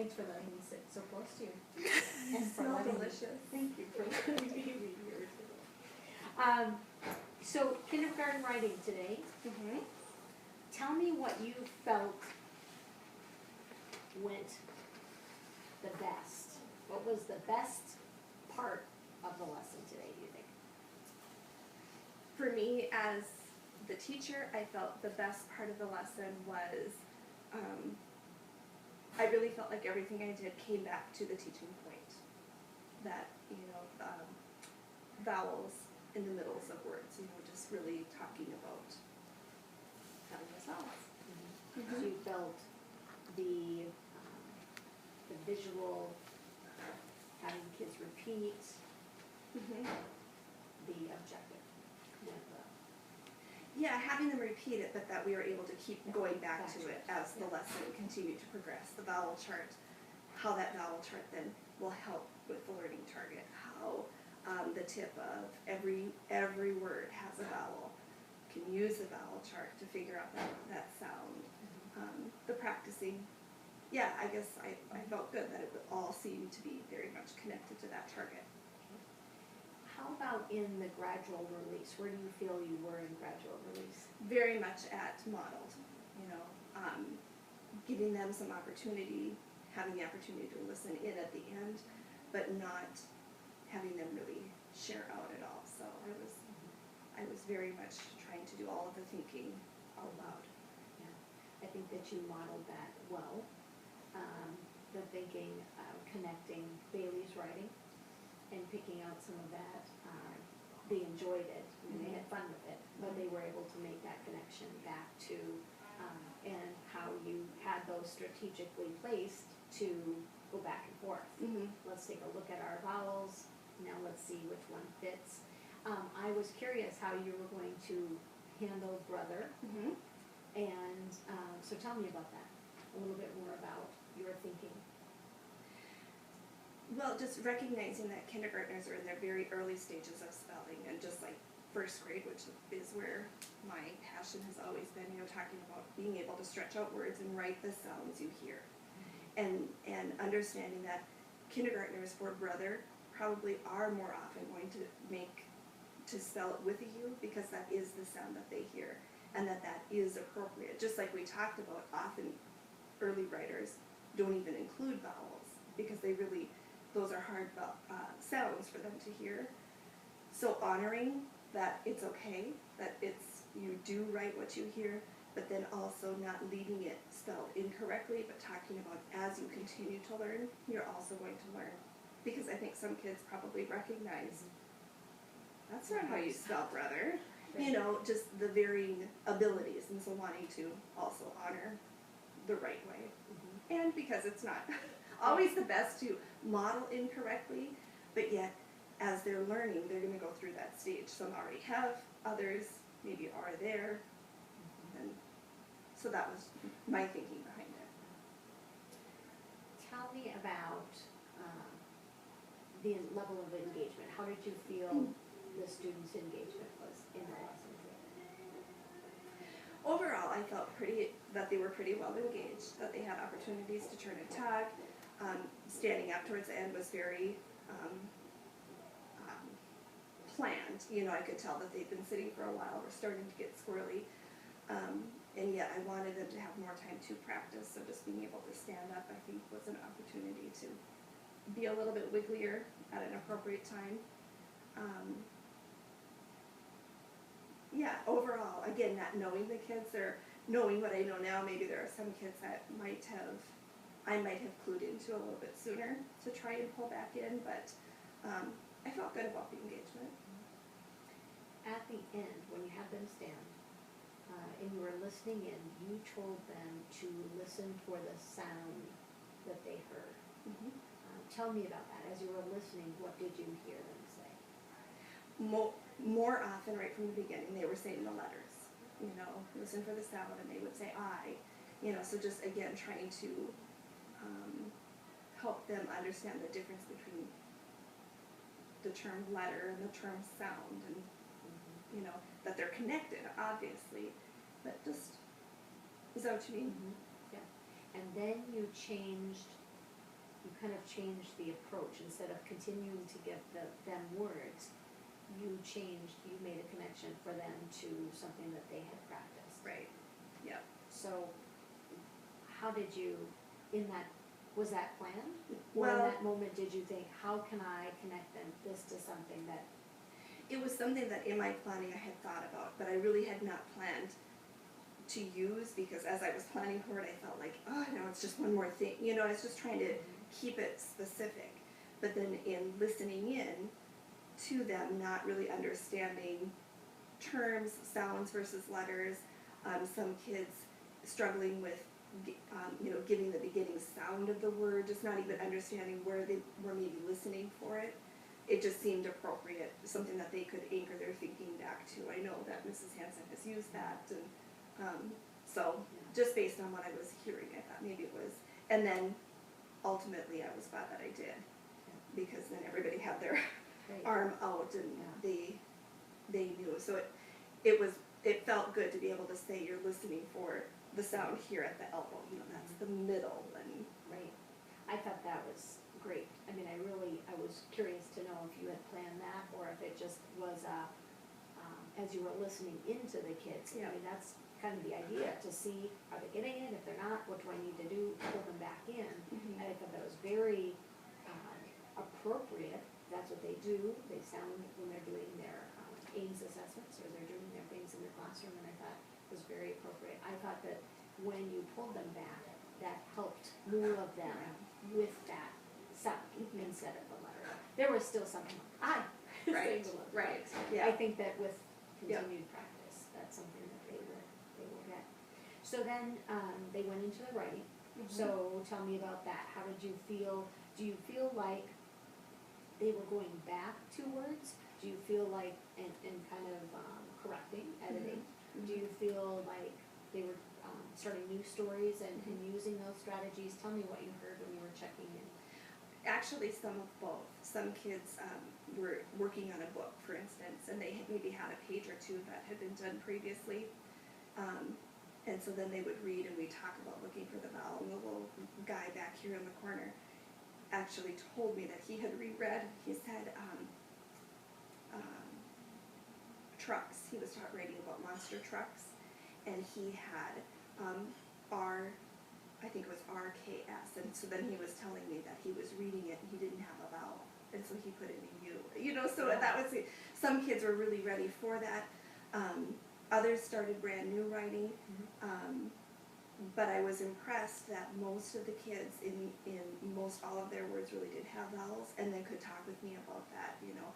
Thanks for letting me sit so close to you. And for smell letting me- delicious. Thank you for letting me be here today. So kindergarten writing today. Mm-hmm. Tell me what you felt went the best. What was the best part of the lesson today, do you think? For me, as the teacher, I felt the best part of the lesson was I really felt like everything I did came back to the teaching point. That, vowels in the middles of words, just really talking about having those vowels. So you felt the visual, having kids repeat, Mm-hmm. the objective. Yeah, having them repeat it, but that we were able to keep going back to it as the lesson continued to progress. The vowel chart, how that vowel chart then will help with the learning target, how the tip of every word has a vowel. Can use the vowel chart to figure out that sound. The practicing, yeah, I guess I felt good that it all seemed to be very much connected to that target. How about in the gradual release? Where do you feel you were in gradual release? Very much at modeled, giving them some opportunity, having the opportunity to listen in at the end, but not having them really share out at all. So I was very much trying to do all of the thinking out loud. Yeah, I think that you modeled that well. The thinking, connecting Bailey's writing and picking out some of that. They enjoyed it, and they had fun with it, but they were able to make that connection back to, and how you had those strategically placed to go back and forth. Mm-hmm. Let's take a look at our vowels, now let's see which one fits. I was curious how you were going to handle brother, Mm-hmm. and so tell me about that, a little bit more about your thinking. Well, just recognizing that kindergartners are in their very early stages of spelling, and just like first grade, which is where my passion has always been, talking about being able to stretch out words and write the sounds you hear. And understanding that kindergartners for brother probably are more often going to spell it with a U, because that is the sound that they hear, and that is appropriate. Just like we talked about, often early writers don't even include vowels, because those are hard sounds for them to hear. So honoring that it's okay, that you do write what you hear, but then also not leaving it spelled incorrectly, but talking about as you continue to learn, you're also going to learn. Because I think some kids probably recognize, that's not how you spell brother. Just the varying abilities, and so wanting to also honor the right way. And because it's not always the best to model incorrectly, but yet as they're learning, they're going to go through that stage. Some already have, others maybe are there. And so that was my thinking behind it. Tell me about the level of engagement. How did you feel the students' engagement was in the lesson? Overall, I felt that they were pretty well engaged, that they had opportunities to turn and talk. Standing up towards the end was very planned. I could tell that they'd been sitting for a while, were starting to get squirrely. And yet I wanted them to have more time to practice, so just being able to stand up, I think, was an opportunity to be a little bit wigglier at an appropriate time. Overall, again, not knowing the kids, or knowing what I know now, maybe there are some kids that I might have clued into a little bit sooner to try and pull back in, but I felt good about the engagement. At the end, when you had them stand, and you were listening in, you told them to listen for the sound that they heard. Mm-hmm. Tell me about that. As you were listening, what did you hear them say? More often, right from the beginning, they were saying the letters. Listen for the sound, and they would say I. So just again trying to help them understand the difference between the term letter and the term sound, and that they're connected, obviously, but just, is that what you mean? Yeah. And then you changed you kind of changed the approach. Instead of continuing to give them words, you made a connection for them to something that they had practiced. Right. Yep. So, how did you, was that planned? Or in Well, that moment, did you think, how can I connect this to something that, it was something that in my planning I had thought about, but I really had not planned to use, because as I was planning for it, I felt like, oh, no, it's just one more thing. You know, I was just trying to keep it specific. But then in listening in to them, not really understanding terms, sounds versus letters, some kids struggling with, giving the beginning sound of the word, just not even understanding where they were maybe listening for it. It just seemed appropriate, something that they could anchor their thinking back to. I know that Mrs. Hansen has used that, and so just based on what I was hearing, I thought maybe it was. And then ultimately, I was glad that I did, because then everybody had their right, arm out and Yeah. they knew. So it felt good to be able to say you're listening for the sound here at the elbow. You know, that's the middle, and right. I thought that was great. I mean, I was curious to know if you had planned that, or if it just was, as you were listening into the kids. Yeah. I mean, that's kind of the idea, to see, are they getting it? If they're not, what do I need to do? Pull them back in. Mhm. And I thought that was very appropriate. That's what they do. They sound when they're doing their Ames assessments, or they're doing their things in their classroom, and I thought it was very appropriate. I thought that when you pulled them back, that helped more of them with that sound instead of the letter. There was still some, I, Right, saying the letter. right, I yeah. think that with continued practice, that's something that they will get. So then, they went into the writing. So tell me about that. How did you feel? Do you feel like they were going back to words? Do you feel like, and kind of correcting, editing? Do you feel like they were starting new stories and using those strategies? Tell me what you heard when you were checking in. Actually, some of both. Some kids were working on a book, for instance, and they maybe had a page or two that had been done previously. And so then they would read, and we talk about looking for the vowel. And the little guy back here in the corner actually told me that he had reread. He said trucks. He was taught writing about monster trucks, and he had I think it was RKS, and so then he was telling me that he was reading it and he didn't have a vowel, and so he put in a U. You know, so that was it. Some kids were really ready for that. Others started brand new writing, but I was impressed that most of the kids in most all of their words really did have vowels, and then could talk with me about that. You know,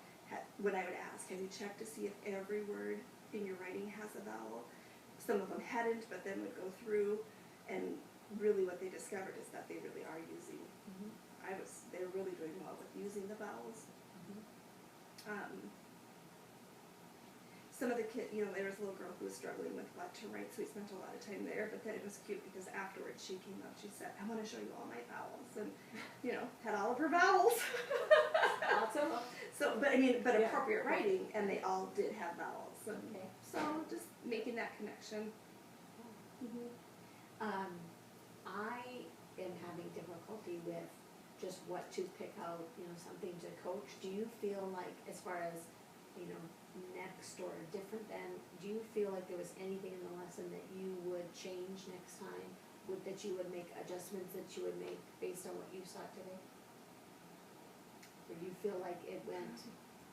when I would ask, have you checked to see if every word in your writing has a vowel? Some of them hadn't, but then would go through, and really what they discovered is that they really are using, they're really doing well with using the vowels. Some of the kids, there was a little girl who was struggling with what to write, so we spent a lot of time there, but then it was cute because afterwards she came up, she said, I want to show you all my vowels, and, had all of her vowels. Lots of them. So, but appropriate writing, and they all did have vowels, and so just making that connection. I am having difficulty with just what to pick out, something to coach. Do you feel like, as far as, next or different than, do you feel like there was anything in the lesson that you would change next time? That you would make adjustments that you would make based on what you saw today? Or do you feel like it went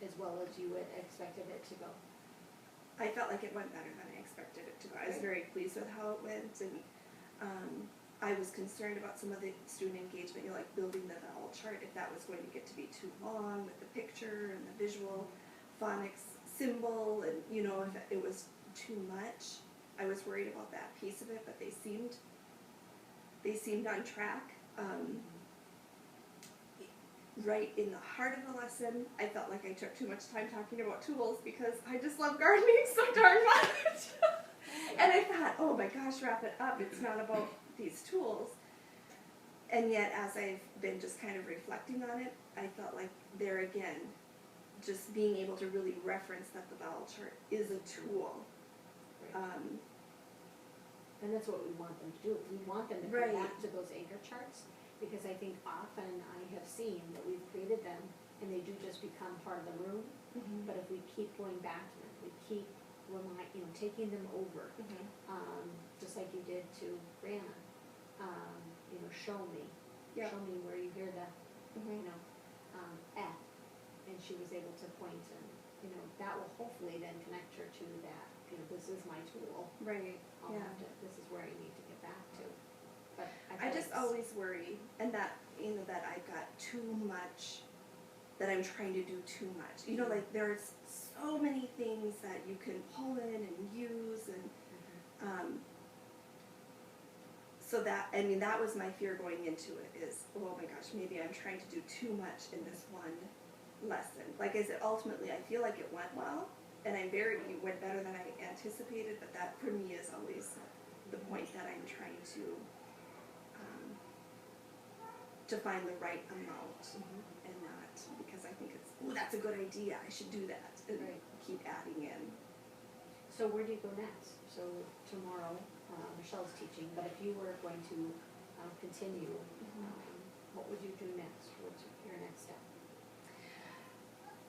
as well as you had expected it to go? I felt like it went better than I expected it to go. I was very pleased with how it went, and I was concerned about some of the student engagement, like building the vowel chart, if that was going to get to be too long with the picture and the visual phonics symbol, and if it was too much. I was worried about that piece of it, but they seemed on track. Right in the heart of the lesson, I felt like I took too much time talking about tools because I just love gardening so darn much. And I thought, oh my gosh, wrap it up. It's not about these tools. And yet, as I've been just kind of reflecting on it, I felt like there again, just being able to really reference that the vowel chart is a tool. And that's what we want them to do. We want them to come Right. back to those anchor charts Because I think often I have seen that we've created them and they do just become part of the room, Mhm. but if we keep going back to them, we keep taking them over, Mhm. just like you did to Brianna, show me. Yeah. Show me where you hear the, Mhm. F, and she was able to point and, that will hopefully then connect her to that, this is my tool. Right. I'll Yeah. have to, this is where I need to get back to. But I thought just it's- always worry, and that that I've got too much, that I'm trying to do too much. Like there's so many things that you can pull in and use, and so that that was my fear going into it. Is, oh my gosh, maybe I'm trying to do too much in this one lesson. Like, is it ultimately? I feel like it went well, and it went better than I anticipated. But that for me is always the point that I'm trying to find the right amount, and not because I think it's, oh, that's a good idea, I should do that, and Right. keep adding in. So where do you go next? So tomorrow, Michelle's teaching, but if you were going to continue, what would you do next? What's your next step?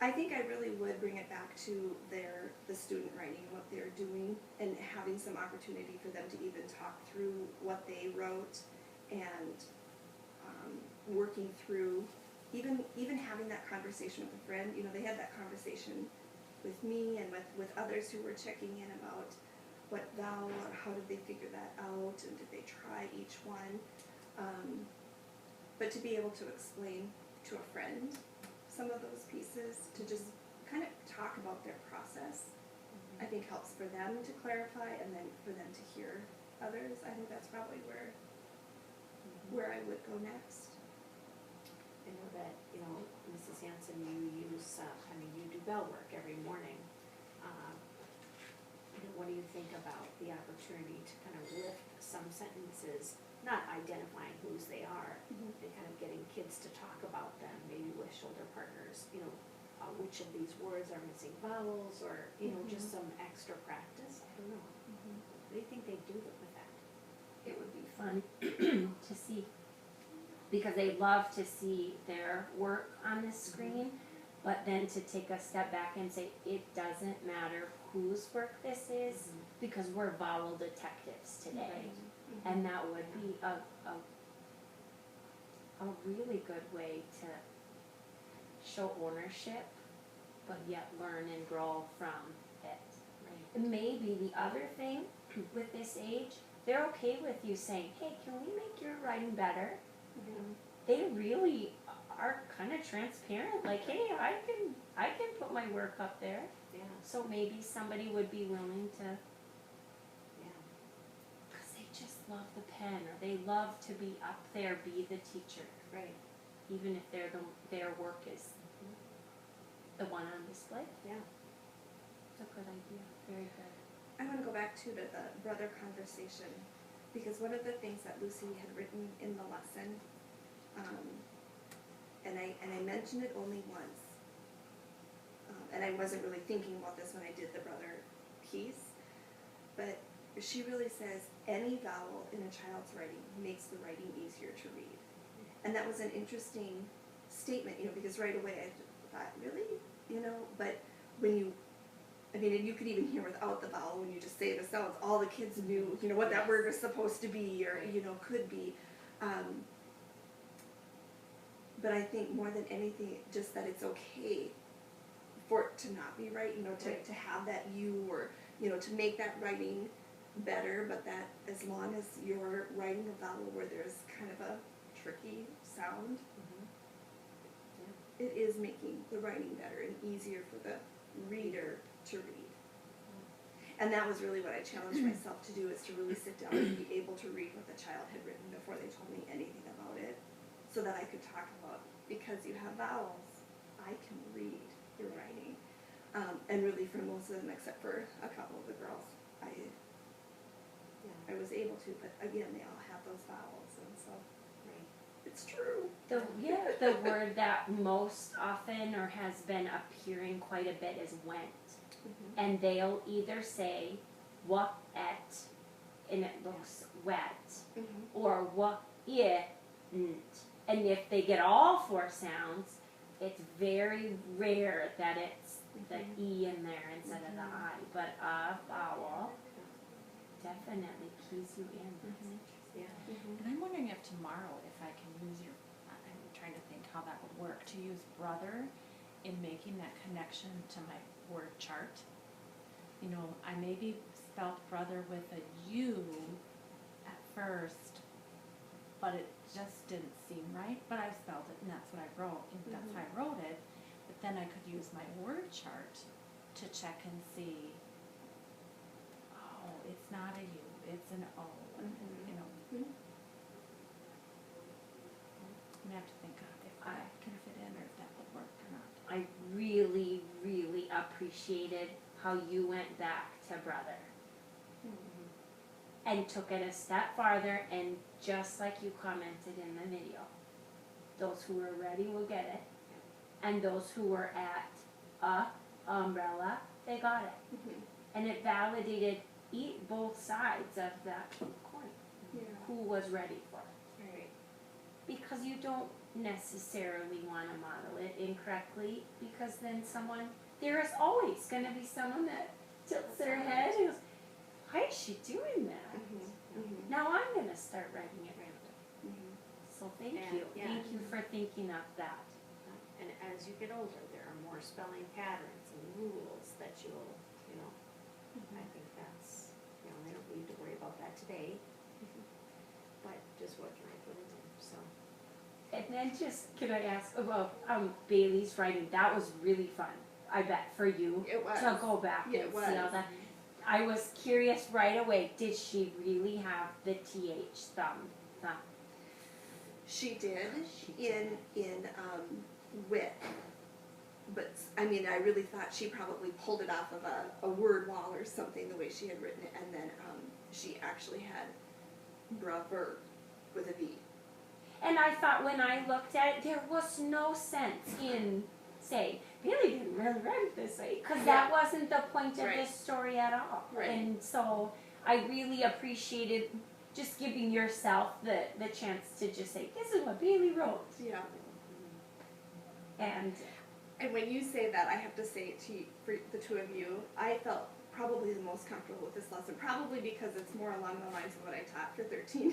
I think I really would bring it back to the student writing, what they're doing, and having some opportunity for them to even talk through what they wrote, and working through, even having that conversation with a friend. They had that conversation with me and with others who were checking in about what vowel or how did they figure that out, and did they try each one. But to be able to explain to a friend some of those pieces, to just kind of talk about their process, I think helps for them to clarify, and then for them to hear others. I think that's probably where I would go next. I know that, Mrs. Hanson, you use, you do bell work every morning. What do you think about the opportunity to kind of lift some sentences, not identifying whose they are, and kind of getting kids to talk about them, maybe with shoulder partners, which of these words are missing vowels, or, just some extra practice? I don't know. What do you think they do with that? It would be fun to see, because they love to see their work on the screen, but then to take a step back and say, it doesn't matter whose work this is, because we're vowel detectives today. Right. And that would be a really good way to show ownership, but yet learn and grow from it. Right. And maybe the other thing with this age, they're okay with you saying, hey, can we make your writing better? They really are kind of transparent, like, hey, I can put my work up there. Yeah. So maybe somebody would be willing to, Yeah. because they just love the pen, or they love to be up there, be the teacher, Right. even if their work is the one on display. Yeah. It's a good idea, very good. I want to go back to the brother conversation, because one of the things that Lucy had written in the lesson, and I mentioned it only once, and I wasn't really thinking about this when I did the brother piece, but she really says any vowel in a child's writing makes the writing easier to read. And that was an interesting statement, because right away I thought, really? But when you, and you could even hear without the vowel, when you just say the sounds, all the kids knew, what that word was supposed to be, or, could be. But I think more than anything, just that it's okay for it to not be right, to have that you, or, to make that writing better, but that as long as you're writing a vowel where there's kind of a tricky sound, it is making the writing better and easier for the reader to read. And that was really what I challenged myself to do, is to really sit down and be able to read what the child had written before they told me anything about it, so that I could talk about, because you have vowels, I can read your writing. And really for most of them, except for a couple of the girls, I was able to, but again, they all have those vowels, and so it's true. The word that most often or has been appearing quite a bit is went. And they'll either say what et, and it looks wet, or what it, And if they get all 4 sounds, it's very rare that it's the E in there instead of the I. But a vowel definitely keys you in. Yeah. And I'm wondering if tomorrow, if I can use your, I'm trying to think how that would work, to use brother in making that connection to my word chart. You know, I maybe spelled brother with a U at first, but it just didn't seem right, but I spelled it and that's what I wrote, and that's how I wrote it. But then I could use my word chart to check and see, oh, it's not a U, it's an O, you know. I'm gonna have to think of if I can fit in or if that would work or not. I really, really appreciated how you went back to brother and took it a step farther, and just like you commented in the video, those who were ready will get it, and those who were at a umbrella, they got it. And it validated both sides of that coin, who was ready for it. Right. Because you don't necessarily want to model it incorrectly, because then there is always going to be someone that tilts their head and goes, why is she doing that? Now I'm going to start writing it random. So thank And, you. yeah. Thank you for thinking of that. And as you get older, there are more spelling patterns and rules that you'll, you know, I think that's, you know, I don't need to worry about that today. But just what can I put in there, so. And then just, can I ask about Bailey's writing? That was really fun, I bet, for you It was. to go back Yeah, and it see all was. that. I was curious right away, did she really have the TH thumb? She did She in wit, but I mean, I really thought she probably pulled it off of a word wall or something the way she had written it, and then she actually had brother with a V. And I thought when I looked at it, there was no sense in saying, Bailey didn't really write it this way, because that wasn't the point of Right. this story at all. Right. And so I really appreciated just giving yourself the chance to just say, this is what Bailey wrote. Yeah. And And when you say that, I have to say to you, for the two of you, I felt probably the most comfortable with this lesson, probably because it's more along the lines of what I taught for 13